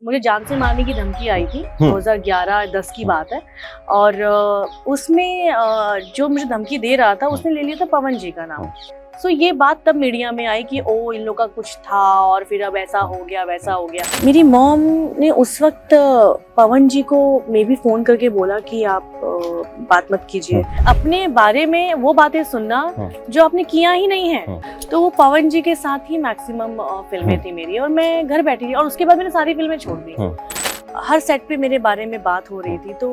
मुझे जान से मारने की धमकी आई थी 2011-10 की बात है। और उसमें जो मुझे धमकी दे रहा था उसने ले लिया था पवन जी का नाम। सो ये बात तब मीडिया में आई कि ओ इन लोग का कुछ था और फिर अब ऐसा हो गया वैसा हो गया। मेरी मॉम ने उस वक्त पवन जी को मे भी फोन करके बोला कि आप बात मत कीजिए, अपने बारे में वो बातें सुनना जो आपने किया ही नहीं है। तो वो पवन जी के साथ ही मैक्सिमम फिल्में थी मेरी, और मैं घर बैठी थी और उसके बाद मैंने सारी फिल्में छोड़ दी। हर सेट पे मेरे बारे में बात हो रही थी, तो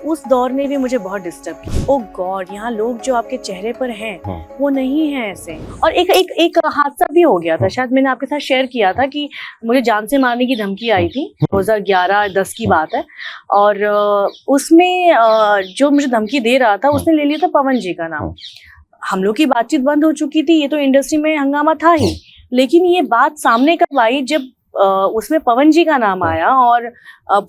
उस दौर ने भी मुझे बहुत डिस्टर्ब किया। ओ गॉड, यहाँ लोग जो आपके चेहरे पर हैं वो नहीं है ऐसे। और एक हादसा भी हो गया था, शायद मैंने आपके साथ शेयर किया था कि मुझे जान से मारने की धमकी आई थी 2011-10 की बात है। और उसमें जो मुझे धमकी दे रहा था उसने ले लिया था पवन जी का नाम। हम लोग की बातचीत बंद हो चुकी थी, ये तो इंडस्ट्री में हंगामा था ही, लेकिन ये बात सामने कब आई जब उसमें पवन जी का नाम आया और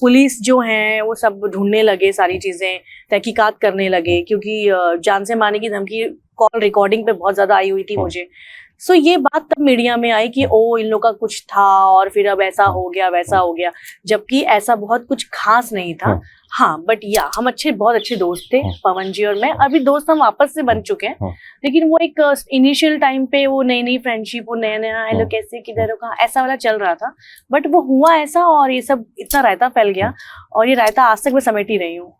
पुलिस जो है वो सब ढूंढने लगे, सारी चीजें तहकीकात करने लगे, क्योंकि जान से मारने की धमकी कॉल रिकॉर्डिंग पे बहुत ज्यादा आई हुई थी मुझे। सो ये बात तब मीडिया में आई कि ओ इन लोग का कुछ था और फिर अब ऐसा हो गया वैसा हो गया, जबकि ऐसा बहुत कुछ खास नहीं था। हाँ, बट या हम बहुत अच्छे दोस्त थे, पवन जी और मैं। अभी दोस्त हम वापस से बन चुके हैं, लेकिन वो एक इनिशियल टाइम पे वो नई नई फ्रेंडशिप, वो नया नया हेलो कैसे किधर हो कहाँ ऐसा वाला चल रहा था। बट वो हुआ ऐसा और ये सब इतना रायता फैल गया, और ये रायता आज तक मैं समेट ही रही हूँ।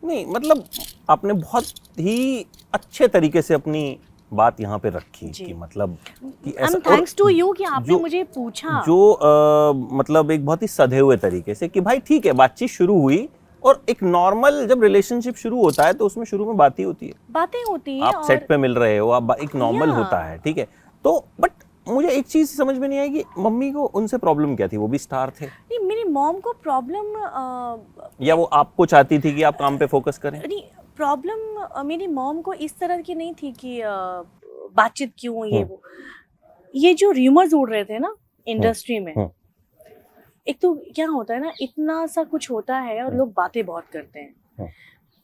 नहीं मतलब आपने बहुत ही अच्छे तरीके से अपनी बात यहाँ पे रखी कि मतलब कि ऐसा, थैंक्स टू यू कि आपने मुझे पूछा, जो मतलब एक बहुत ही सधे हुए तरीके से कि भाई ठीक है, बातचीत शुरू हुई। और एक नॉर्मल जब रिलेशनशिप शुरू होता है तो उसमें शुरू में बातें होती है, आप सेट पे मिल रहे हो, आप एक नॉर्मल होता है, ठीक है। तो बट मुझे एक चीज समझ में नहीं आई कि मम्मी को उनसे प्रॉब्लम क्या थी, वो भी स्टार थे। नहीं, मेरी मॉम को प्रॉब्लम या वो आपको चाहती थी कि आप काम पे फोकस करें? नहीं, प्रॉब्लम मेरी मॉम को इस तरह की नहीं थी कि बातचीत क्यों ये वो, ये जो र्यूमर्स उड़ रहे थे ना इंडस्ट्री में, एक तो क्या होता है ना, इतना सा कुछ होता है और लोग बातें बहुत करते हैं।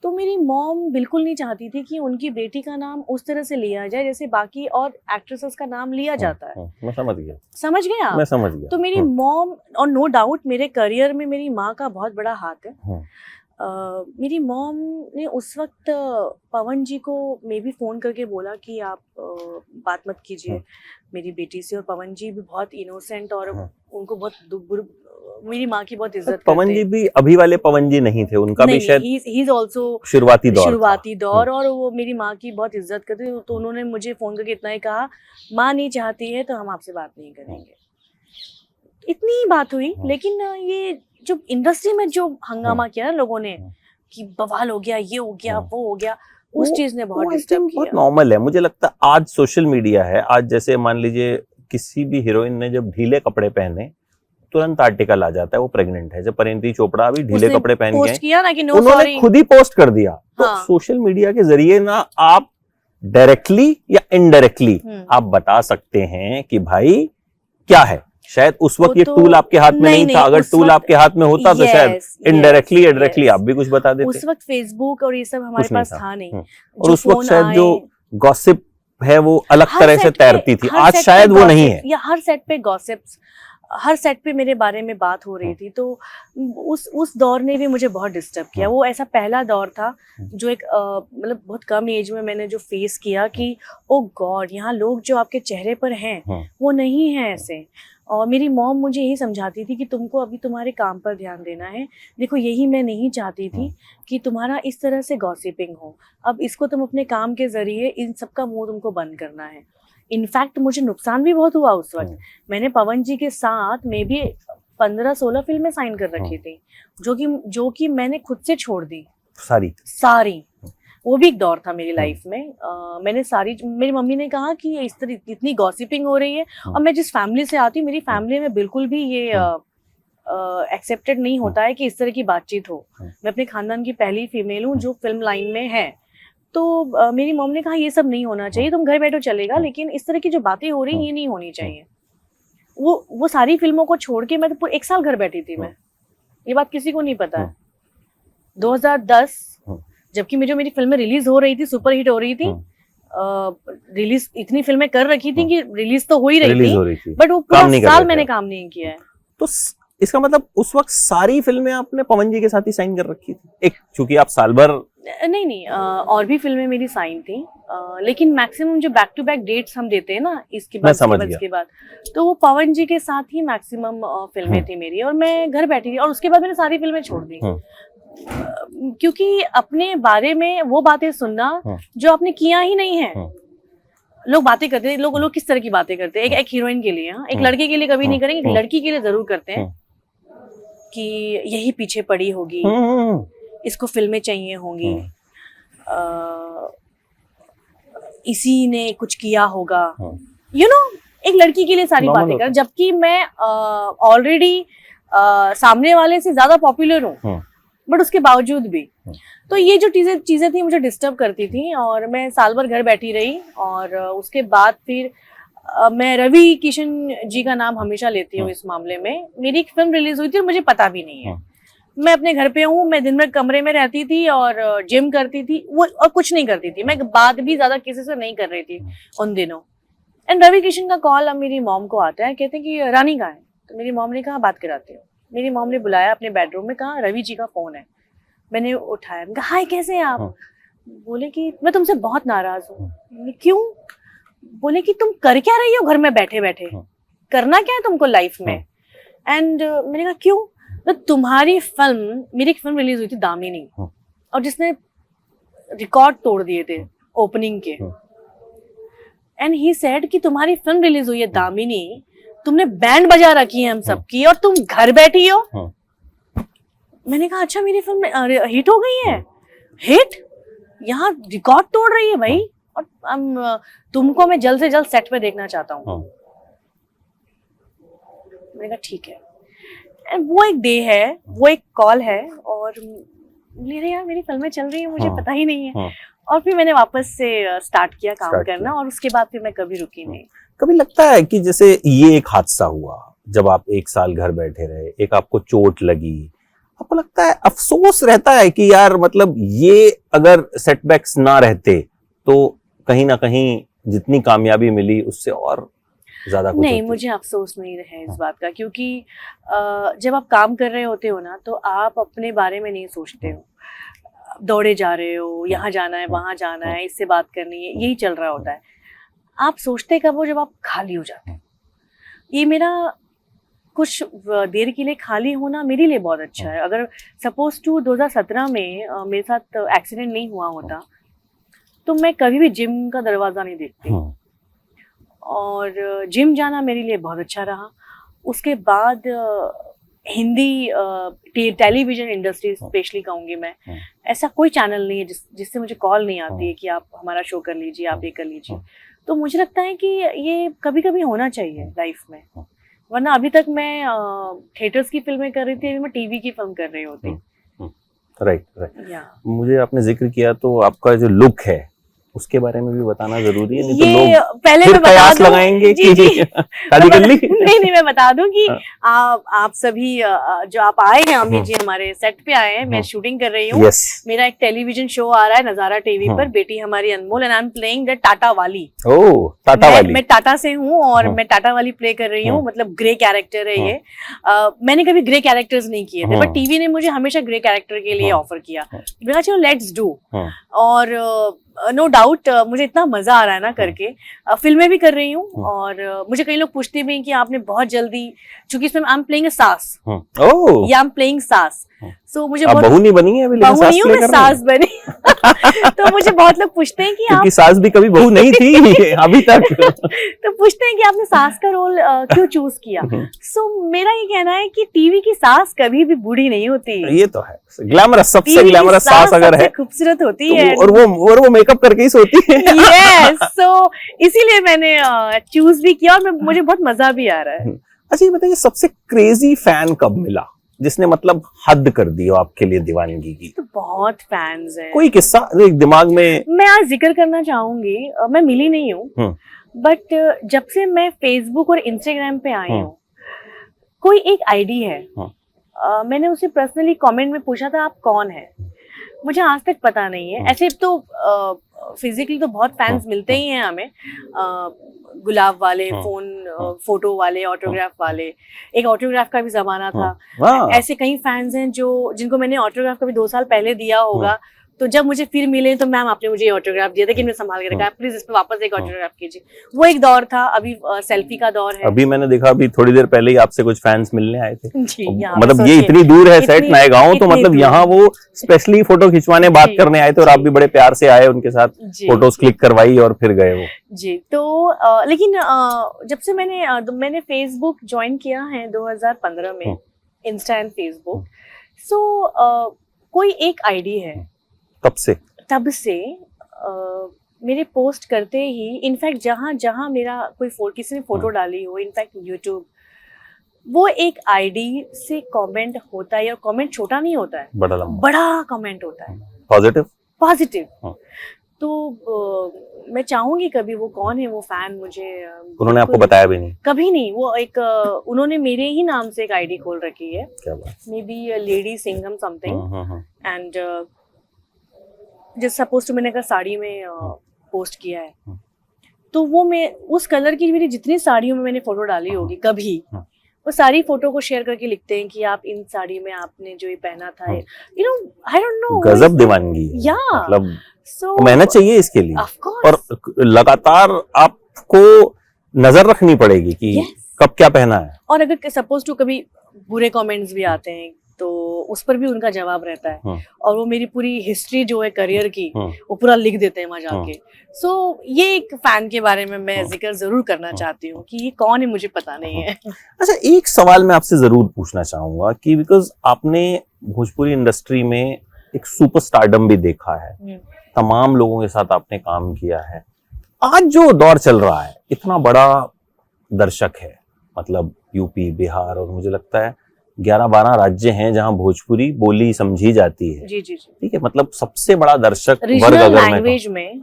तो मेरी मॉम बिल्कुल नहीं चाहती थी कि उनकी बेटी का नाम उस तरह से लिया जाए जैसे बाकी और एक्ट्रेसेस का नाम लिया जाता है। मैं समझ गया। समझ गए आप? मैं समझ गया। तो मेरी मॉम, और नो डाउट मेरे करियर में मेरी माँ का बहुत बड़ा हाथ है। मेरी मॉम ने उस वक्त पवन जी को मे भी फोन करके बोला कि आप बात मत कीजिए मेरी बेटी से। और पवन जी भी बहुत इनोसेंट और उनको बहुत मेरी माँ की बहुत इज्जत पवन जी भी अभी वाले पवन जी नहीं थे, उनका भी शायद ही इज आल्सो शुरुआती दौर और वो मेरी माँ की बहुत इज्जत करते। तो उन्होंने मुझे फोन करके इतना ही कहा, माँ नहीं चाहती है तो हम आपसे बात नहीं करेंगे। इतनी ही बात हुई। लेकिन ये जो इंडस्ट्री में जो हंगामा किया ना लोगों ने कि बवाल हो गया, ये हो गया, वो हो गया, उस चीज ने बहुत डिस्टर्ब किया। बहुत नॉर्मल है, मुझे लगता है आज सोशल मीडिया है। आज जैसे मान लीजिए किसी भी हीरोइन ने जब ढीले कपड़े पहने तुरंत आर्टिकल आ जाता है वो प्रेग्नेंट है। जब परिणीति चोपड़ा अभी ढीले कपड़े पहन के उन्होंने खुद ही पोस्ट कर दिया। तो सोशल मीडिया के जरिए ना आप डायरेक्टली या इनडायरेक्टली आप बता सकते हैं कि भाई क्या है। शायद उस वक्त ये टूल आपके हाथ में नहीं था, अगर टूल आपके हाथ में होता तो शायद इनडायरेक्टली या डायरेक्टली आप भी कुछ बता देते। उस वक्त फेसबुक और ये सब हमारे पास था नहीं, और उस वक्त शायद जो गॉसिप है वो अलग तरह से तैरती थी, आज शायद वो नहीं है। या हर सेट पे गॉसिप्स, हर सेट पे मेरे बारे में बात हो रही थी। तो उस दौर ने भी मुझे बहुत डिस्टर्ब किया। वो ऐसा पहला दौर था जो एक मतलब बहुत कम एज में मैंने जो फेस किया कि ओ गॉड, यहाँ लोग जो आपके चेहरे पर हैं वो नहीं है ऐसे। और मेरी मॉम मुझे यही समझाती थी कि तुमको अभी तुम्हारे काम पर ध्यान देना है। देखो यही मैं नहीं चाहती थी कि तुम्हारा इस तरह से गॉसिपिंग हो। अब इसको तुम अपने काम के जरिए इन सबका मुंह तुमको बंद करना है। इनफैक्ट मुझे नुकसान भी बहुत हुआ उस वक्त। मैंने पवन जी के साथ में भी 15-16 फिल्में साइन कर रखी थी, जो कि मैंने खुद से छोड़ दी सारी। वो भी एक दौर था मेरी लाइफ में। मैंने सारी, मेरी मम्मी ने कहा कि इस तरह इतनी गॉसिपिंग हो रही है। और मैं जिस फैमिली से आती हूँ, मेरी फैमिली में बिल्कुल भी ये एक्सेप्टेड नहीं होता है कि इस तरह की बातचीत हो। मैं अपने खानदान की पहली फीमेल हूँ जो फिल्म लाइन में है। तो मेरी मॉम ने कहा ये सब नहीं होना चाहिए, तुम घर बैठो चलेगा, लेकिन इस तरह की जो बातें हो रही ये नहीं होनी चाहिए। वो सारी फिल्मों को छोड़ के मैं तो 1 साल घर बैठी थी। मैं, ये बात किसी को नहीं पता है। 2010 जबकि मेरी फिल्में रिलीज हो रही थी, सुपर हिट हो रही थी, रिलीज इतनी फिल्में कर रखी थी कि रिलीज तो हो ही रही थी, बट वो पूरा साल मैंने काम नहीं किया है। तो इसका मतलब उस वक्त सारी फिल्में आपने पवन जी के साथ ही साइन कर रखी थी? एक चूंकि आप साल भर नहीं, और भी फिल्में मेरी साइन थी, लेकिन मैक्सिमम जो बैक टू बैक डेट्स हम देते हैं ना, इसके बाद तो वो पवन जी के साथ ही मैक्सिमम फिल्में थी मेरी, और मैं घर बैठी थी और उसके बाद मैंने सारी फिल्में छोड़ दी। क्योंकि अपने बारे में वो बातें सुनना जो आपने किया ही नहीं है। लोग बातें करते हैं, लोग किस तरह की बातें करते हैं, एक हीरोइन के लिए, एक लड़के के लिए कभी नहीं करेंगे, एक लड़की के लिए जरूर करते हैं कि यही पीछे पड़ी होगी, इसको फिल्में चाहिए होंगी, इसी ने कुछ किया होगा, एक लड़की के लिए सारी बातें कर, जबकि मैं ऑलरेडी सामने वाले से ज्यादा पॉपुलर हूँ, बट उसके बावजूद भी तो ये जो चीजें थी मुझे डिस्टर्ब करती थी, और मैं साल भर घर बैठी रही। और उसके बाद फिर मैं रवि किशन जी का नाम हमेशा लेती हूँ इस मामले में। मेरी एक फिल्म रिलीज हुई थी और मुझे पता भी नहीं है, मैं अपने घर पे हूँ, मैं दिन भर कमरे में रहती थी और जिम करती थी, वो और कुछ नहीं करती थी, मैं बात भी ज्यादा किसी से नहीं कर रही थी उन दिनों। एंड रवि किशन का कॉल अब मेरी मॉम को आता है, कहते हैं कि रानी कहाँ है? तो मेरी मॉम ने कहा बात कराते हो। मेरी मॉम ने बुलाया अपने बेडरूम में, कहा रवि जी का फोन है। मैंने उठाया, कहा हाय कैसे हैं आप? बोले कि मैं तुमसे बहुत नाराज हूँ। क्यों? बोले कि तुम कर क्या रही हो घर में बैठे बैठे, करना क्या है तुमको लाइफ में? एंड मैंने कहा क्यों? तो तुम्हारी फिल्म, मेरी एक फिल्म रिलीज हुई थी दामिनी, और जिसने रिकॉर्ड तोड़ दिए थे ओपनिंग के। एंड ही सेड कि तुम्हारी फिल्म रिलीज हुई है दामिनी, तुमने बैंड बजा रखी है हम सबकी, और तुम घर बैठी हो। मैंने कहा अच्छा मेरी फिल्म हिट हो गई है? हिट? यहाँ रिकॉर्ड तोड़ रही है भाई, और तुमको मैं जल्द से जल्द सेट पे देखना चाहता हूँ। मैंने कहा ठीक है। एंड वो एक डे है, वो एक कॉल है, और मेरे यार मेरी फिल्में चल रही है, मुझे पता ही नहीं है। और फिर मैंने वापस से स्टार्ट किया काम करना, और उसके बाद फिर मैं कभी रुकी नहीं। कभी लगता है कि जैसे ये एक हादसा हुआ, जब आप एक साल घर बैठे रहे, एक आपको चोट लगी, आपको लगता है अफसोस रहता है कि यार मतलब ये अगर सेटबैक्स ना रहते तो कहीं ना कहीं जितनी कामयाबी मिली उससे और ज्यादा कुछ नहीं, मुझे अफसोस नहीं है इस बात का, क्योंकि जब आप काम कर रहे होते हो ना, तो आप अपने बारे में नहीं सोचते हो, दौड़े जा रहे हो, यहाँ जाना है, वहां जाना है, इससे बात करनी है, यही चल रहा होता है। आप सोचते कब हो? जब आप खाली हो जाते हो। ये मेरा कुछ देर के लिए खाली होना मेरे लिए बहुत अच्छा है। अगर सपोज टू 2017 में मेरे साथ एक्सीडेंट नहीं हुआ होता तो मैं कभी भी जिम का दरवाजा नहीं देखती, और जिम जाना मेरे लिए बहुत अच्छा रहा। उसके बाद हिंदी टेलीविजन इंडस्ट्री स्पेशली कहूँगी मैं, ऐसा कोई चैनल नहीं है जिससे मुझे कॉल नहीं आती है कि आप हमारा शो कर लीजिए, आप ये कर लीजिए। तो मुझे लगता है कि ये कभी कभी होना चाहिए लाइफ में, वरना अभी तक मैं थिएटर्स की फिल्में कर रही थी, अभी मैं टीवी की फिल्म कर रही होती। राइट। मुझे आपने जिक्र किया तो आपका जो लुक है उसके बारे में भी बताना जरूरी है, नहीं तो लोग पहले मैं बता दूं, लगाएंगे कि शादी कर ली। नहीं, मैं बता दूं कि आप सभी जो आप आए हैं, अमित जी हमारे सेट पे आए हैं, मैं शूटिंग कर रही हूँ। मेरा एक टेलीविजन शो आ रहा है नजारा टीवी पर, बेटी हमारी Anmol, and I am playing the Tata वाली। टाटा वाली। मैं टाटा से हूँ और मैं टाटा वाली प्ले कर रही हूँ, मतलब ग्रे कैरेक्टर है ये। मैंने कभी ग्रे कैरेक्टर्स नहीं किए थे, बट टीवी ने मुझे हमेशा ग्रे कैरेक्टर के लिए ऑफर किया। चलो लेट्स डू। और नो डाउट मुझे इतना मजा आ रहा है ना करके। फिल्में भी कर रही हूँ, और मुझे कई लोग पूछते भी हैं कि आपने बहुत जल्दी, चूंकि इसमें आई एम प्लेइंग सास, या आई एम प्लेइंग सास, सो मुझे बहुत बहू नहीं बनी है अभी, बहू नहीं हूँ मैं, सास बनी। तो मुझे बहुत लोग पूछते हैं कि आप, सास भी कभी बहू नहीं थी अभी तक। तो पूछते हैं कि आपने सास का रोल क्यों चूज किया। सो मेरा ये कहना है कि टीवी की सास कभी भी बूढ़ी नहीं होती। ये तो है, ग्लैमरस, सबसे ग्लैमरस सास अगर है, खूबसूरत होती है, और वो मेकअप करके ही सोती है। यस, सो इसीलिए मैंने चूज भी किया, और मुझे बहुत मजा भी आ रहा है। अच्छा ये बताइए, सबसे क्रेजी फैन कब मिला जिसने मतलब हद कर दी हो आपके लिए दीवानगी की? तो बहुत फैंस हैं। कोई किस्सा दिमाग में? मैं आज जिक्र करना चाहूंगी, मैं मिली नहीं हूँ, बट जब से मैं फेसबुक और इंस्टाग्राम पे आई हूँ, कोई एक आईडी है, मैंने उसे पर्सनली कमेंट में पूछा था आप कौन है? मुझे आज तक पता नहीं है। ऐसे तो फिजिकली तो बहुत फैंस मिलते ही हैं हमें, गुलाब वाले, फोन फोटो वाले, ऑटोग्राफ वाले। एक ऑटोग्राफ का भी जमाना था। ऐसे कई फैंस हैं जो जिनको मैंने ऑटोग्राफ कभी 2 साल पहले दिया होगा, तो जब मुझे फिर मिले तो मैम आपने मुझे ऑटोग्राफ दिया था कि मैं संभाल के रखा, प्लीज इस पे वापस एक ऑटोग्राफ कीजिए। वो एक दौर था। अभी सेल्फी का दौर है। अभी मैंने देखा, अभी थोड़ी देर पहले ही आपसे कुछ फैंस मिलने आए थे जी। मतलब ये इतनी दूर है सेट नायगांव, तो मतलब यहाँ वो स्पेशली फोटो खिंचवाने, बात करने आए थे और आप भी बड़े प्यार से आए, उनके साथ फोटोज क्लिक करवाई और फिर गए वो जी। तो लेकिन जब से मैंने फेसबुक ज्वाइन किया है 2015 में, इंस्टा एंड फेसबुक, सो कोई एक आईडी है तब से मेरे पोस्ट करते ही, इनफैक्ट जहां मेरा किसी ने फोटो डाली हो, इनफैक्ट यूट्यूब, वो एक आईडी से कमेंट होता है, और कमेंट छोटा नहीं होता है, बड़ा कमेंट होता है, पॉजिटिव। तो मैं चाहूंगी कभी, वो कौन है वो फैन, मुझे उन्होंने आपको बताया भी नहीं? कभी नहीं। वो एक उन्होंने मेरे ही नाम से एक आईडी खोल रखी है, maybe lady Singham something, and just suppose to मैंने अगर साड़ी में पोस्ट किया है, तो वो मैं उस कलर की मेरी जितनी साड़ियों में मैंने फोटो डाली होगी कभी, वो सारी फोटो को शेयर करके लिखते हैं कि आप इन साड़ी में आपने जो ये पहना था, you know, I don't know, गजब दीवानगी। मतलब so, मेहनत चाहिए इसके लिए, और लगातार आपको नजर रखनी पड़ेगी कि कब क्या पहना है। और अगर सपोज टू कभी बुरे कमेंट्स भी आते हैं तो उस पर भी उनका जवाब रहता है, और वो मेरी पूरी हिस्ट्री जो है करियर की वो पूरा लिख देते हैं वहां जाके। सो ये एक फैन के बारे में मैं जिक्र जरूर करना चाहती हूँ कि ये कौन है मुझे पता नहीं है। अच्छा, एक सवाल मैं आपसे जरूर पूछना चाहूंगा कि बिकॉज आपने भोजपुरी इंडस्ट्री में एक सुपरस्टारडम भी देखा है, तमाम लोगों के साथ आपने काम किया है। आज जो दौर चल रहा है, इतना बड़ा दर्शक है, मतलब यूपी, बिहार, और मुझे लगता है 11-12 राज्य हैं जहां भोजपुरी बोली समझी जाती है। जी जी जी। ठीक है, मतलब सबसे बड़ा दर्शक वर्ग अगर लैंग्वेज में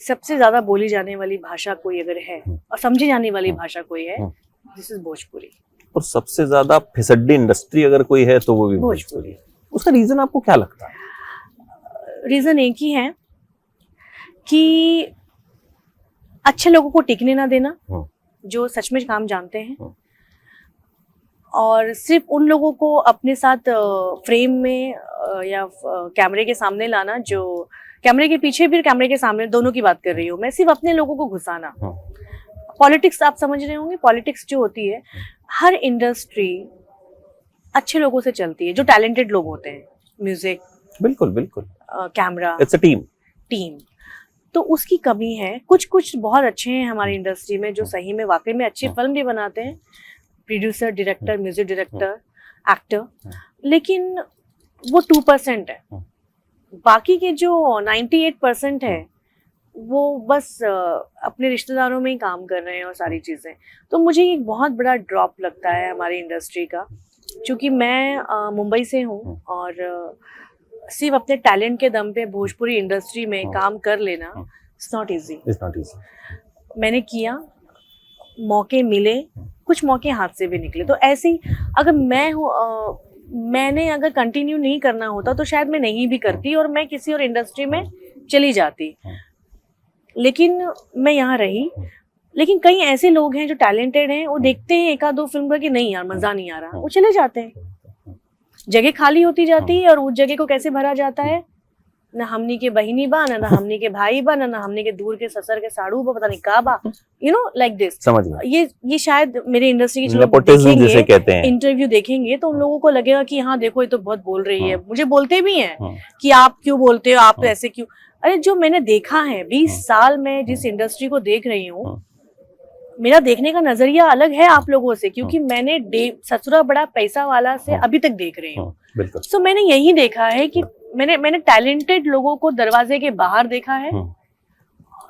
सबसे ज्यादा बोली जाने वाली भाषा कोई अगर है और समझी जाने वाली भाषा कोई है, दिस इज भोजपुरी। और सबसे ज्यादा फिसड्डी इंडस्ट्री अगर कोई है तो वो भी भोजपुरी है। उसका रीजन आपको क्या लगता है? रीजन एक ही है कि अच्छे लोगों को टिकने ना देना, जो सच में काम जानते हैं, और सिर्फ उन लोगों को अपने साथ फ्रेम में या कैमरे के सामने लाना, जो कैमरे के पीछे भी कैमरे के सामने, दोनों की बात कर रही हूँ मैं, सिर्फ अपने लोगों को घुसाना। पॉलिटिक्स आप समझ रहे होंगे, पॉलिटिक्स जो होती है, हर इंडस्ट्री अच्छे लोगों से चलती है, जो टैलेंटेड लोग होते हैं, म्यूजिक, बिल्कुल बिल्कुल, कैमरा, इट्स अ टीम। तो उसकी कमी है। कुछ बहुत अच्छे हैं हमारी इंडस्ट्री में, जो सही में वाकई में अच्छी फिल्म भी बनाते हैं, producer, director, music director, actor, लेकिन वो 2% है। बाकी के जो 98% है वो बस अपने रिश्तेदारों में ही काम कर रहे हैं और सारी चीजें। तो मुझे एक बहुत बड़ा ड्रॉप लगता है हमारी इंडस्ट्री का, क्योंकि मैं मुंबई से हूँ, और सिर्फ अपने टैलेंट के दम पे भोजपुरी इंडस्ट्री में काम कर लेना इट्स नॉट इजी। मैंने किया, मौके मिले, कुछ मौके हाथ से भी निकले। तो ऐसे ही अगर मैंने अगर कंटिन्यू नहीं करना होता तो शायद मैं नहीं भी करती और मैं किसी और इंडस्ट्री में चली जाती, लेकिन मैं यहाँ रही। लेकिन कई ऐसे लोग हैं जो टैलेंटेड हैं, वो देखते हैं 1-2 फिल्म का कि नहीं यार मजा नहीं आ रहा, वो चले जाते हैं। जगह खाली होती जाती है, और उस जगह को कैसे भरा जाता है, ना हमनी के बहिनी बा, ना हमनी के भाई बा, ना हमनी के दूर के ससुर के साड़ू बा, पता नहीं का बा, यू नो, लाइक दिस। समझ गया। ये शायद मेरे इंडस्ट्री के जिसे कहते हैं, इंटरव्यू देखेंगे तो उन लोगों को लगेगा कि हाँ देखो ये तो बहुत बोल रही है। मुझे बोलते भी हैं कि आप क्यों बोलते हो, आप तो ऐसे क्यों। अरे जो मैंने देखा है 20 साल में जिस इंडस्ट्री को देख रही हूँ, मेरा देखने का नजरिया अलग है आप लोगों से, क्योंकि मैंने ससुरा बड़ा पैसा वाला से अभी तक देख रही हूँ। सो मैंने यही देखा है कि मैंने टैलेंटेड लोगों को दरवाजे के बाहर देखा है,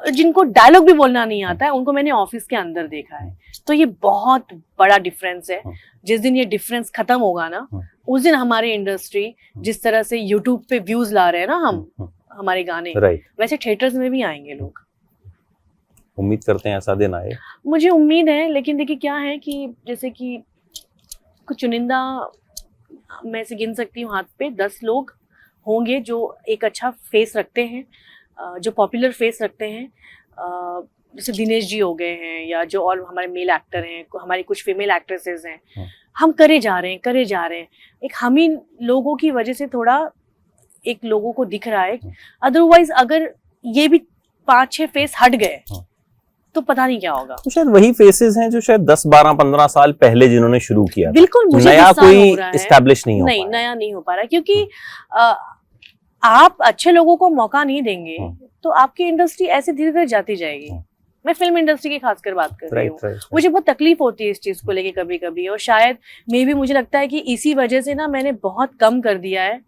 जिनको डायलॉग भी बोलना नहीं आता है उनको मैंने ऑफिस के अंदर देखा है। तो ये बहुत बड़ा डिफरेंस है। जिस दिन ये डिफरेंस खत्म होगा ना, उस दिन हमारी इंडस्ट्री जिस तरह से यूट्यूब पे व्यूज ला रहे हैं ना हम, हमारे गाने, वैसे थिएटर्स में भी आएंगे लोग। उम्मीद करते हैं ऐसा दिन आए। मुझे उम्मीद है, लेकिन देखिए क्या है कि जैसे कि कुछ चुनिंदा, मैं से गिन सकती हूँ हाथ पे 10 लोग होंगे जो एक अच्छा फेस रखते हैं, जो पॉपुलर फेस रखते हैं, जैसे दिनेश जी हो गए हैं, या जो और हमारे मेल एक्टर हैं, हमारी कुछ फीमेल एक्ट्रेसेस हैं, हम करे जा रहे हैं। एक हम ही लोगों की वजह से थोड़ा एक लोगों को दिख रहा है, अदरवाइज अगर ये भी 5-6 फेस हट गए तो पता नहीं क्या होगा। तो शायद वही फेसेस हैं जो शायद 10, 12, 15 साल पहले जिन्होंने शुरू किया। बिल्कुल, मुझे नया कोई एस्टैब्लिश नहीं हो नहीं, नया नहीं हो पा रहा, क्योंकि आप अच्छे लोगों को मौका नहीं देंगे तो आपकी इंडस्ट्री ऐसे धीरे धीरे जाती जाएगी। मैं फिल्म इंडस्ट्री की खासकर बात कर रही हूँ। मुझे बहुत तकलीफ होती है इस चीज को लेके कभी कभी, और शायद मुझे लगता है कि इसी वजह से ना मैंने बहुत कम कर दिया है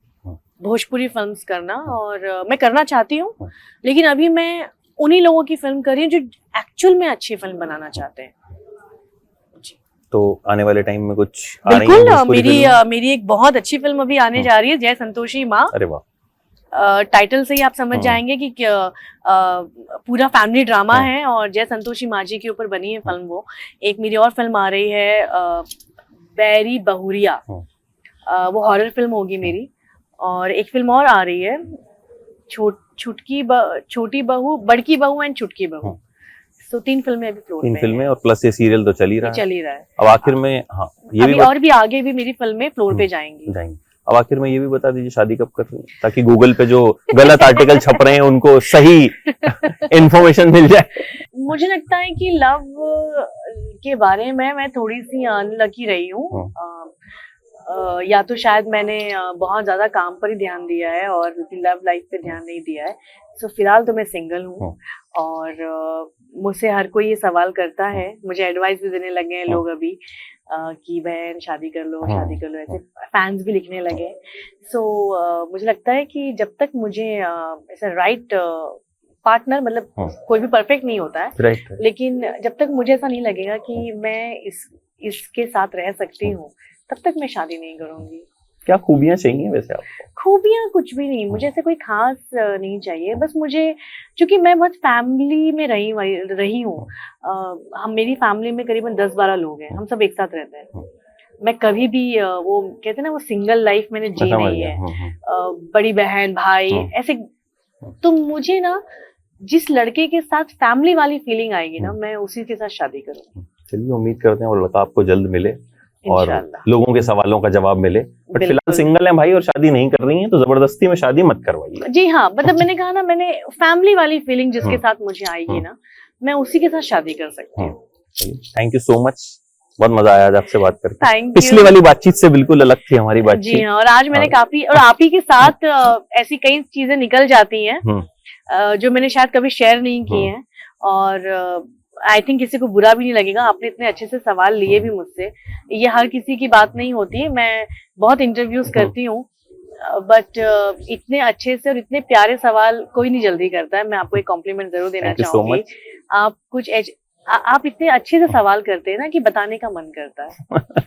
भोजपुरी फिल्म्स करना, और मैं करना चाहती हूँ, लेकिन अभी मैं उन्हीं लोगों की फिल्म कर रही हूँ जो एक्चुअल में अच्छी फिल्म बनाना चाहते हैं। तो आने वाले टाइम में कुछ आ रही है? बिल्कुल, मेरी एक बहुत अच्छी फिल्म अभी आने जा रही है, जय संतोषी माँ। अरे वाह। टाइटल से ही आप समझ जाएंगे कि पूरा फैमिली ड्रामा है, और जय संतोषी माँ जी के ऊपर बनी है फिल्म वो। एक मेरी और फिल्म आ रही है बैरी बहुरिया, वो हॉरर फिल्म होगी मेरी, और एक फिल्म और आ रही है छोटी बहू, बड़की बहू एंड छुटकी बहू। तो 3 फिल्में अभी फ्लोर पे हैं। 3 फिल्में और प्लस ये सीरियल तो चल ही रहा है। अब आखिर में ये अभी और भी आगे भी मेरी फिल्में फ्लोर पे जाएंगी। अब आखिर में ये भी बता दीजिए शादी कब कर रही हैं, ताकि गूगल पे जो गलत आर्टिकल छप रहे हैं उनको सही इंफॉर्मेशन मिल जाए। मुझे लगता है कि लव के बारे में मैं थोड़ी सी अनलकी रही हूँ, या तो शायद मैंने बहुत ज्यादा काम पर ही ध्यान दिया है और लव लाइफ पे ध्यान नहीं दिया है। तो फिलहाल तो मैं सिंगल हूँ, और मुझसे हर कोई ये सवाल करता है, मुझे एडवाइस भी देने लगे हैं लोग अभी कि बहन शादी कर लो, ऐसे फैंस भी लिखने लगे। सो मुझे लगता है कि जब तक मुझे ऐसा राइट पार्टनर, मतलब कोई भी परफेक्ट नहीं होता है, लेकिन जब तक मुझे ऐसा नहीं लगेगा कि मैं इसके साथ रह सकती हूँ, तब तक मैं शादी नहीं करूंगी। क्या खूबियां चाहिए वैसे आपको? खूबियां कुछ भी नहीं, मुझे ऐसे कोई खास नहीं चाहिए, बस मुझे, क्योंकि मैं बहुत फैमिली में रही हूँ, हम मेरी फैमिली में करीबन 10-12 लोग हैं, हम सब एक साथ रहते हैं। मैं कभी भी वो कहते हैं ना, वो सिंगल लाइफ मैंने जी नहीं है, बड़ी बहन भाई ऐसे। तो मुझे ना जिस लड़के के साथ फैमिली वाली फीलिंग आएगी ना, मैं उसी के साथ शादी करूंगी। चलिए, उम्मीद करते हैं वो लड़का आपको जल्द मिले और लोगों के सवालों का जवाब मिले। बट फिलहाल सिंगल हैं भाई और शादी नहीं कर रही हैं, तो जबरदस्ती में शादी मत करवाइए। जी हाँ, मतलब मैंने कहा ना, मैंने फैमिली वाली फीलिंग जिसके साथ मुझे आएगी ना, मैं उसी के साथ शादी कर सकती हूँ। थैंक यू सो मच, बहुत मजा आया आज आपसे बात करके। पिछली वाली बातचीत से बिल्कुल अलग थी हमारी बातचीत। जी हाँ, और आज मैंने काफी, और आप ही के साथ ऐसी कई चीजें निकल जाती हैं जो मैंने शायद कभी शेयर नहीं की हैं, और आई थिंक किसी को बुरा भी नहीं लगेगा। आपने इतने अच्छे से सवाल लिए भी मुझसे, ये हर किसी की बात नहीं होती है। मैं बहुत इंटरव्यूज करती हूँ, बट इतने अच्छे से और इतने प्यारे सवाल कोई नहीं जल्दी करता है। मैं आपको एक कॉम्प्लीमेंट जरूर देना चाहूंगी। आप इतने अच्छे से सवाल करते हैं ना कि बताने का मन करता है।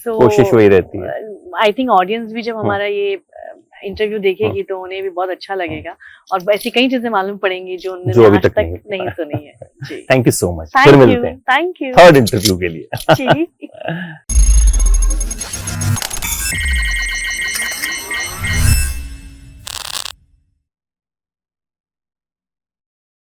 कोशिश वही रहती है। आई थिंक ऑडियंस भी जब हमारा ये इंटरव्यू देखेगी तो उन्हें भी बहुत अच्छा लगेगा, और ऐसी कई चीजें मालूम पड़ेंगी जो उन्होंने आज तक नहीं सुनी है। Thank you so much. Thank you. Third interview के लिए।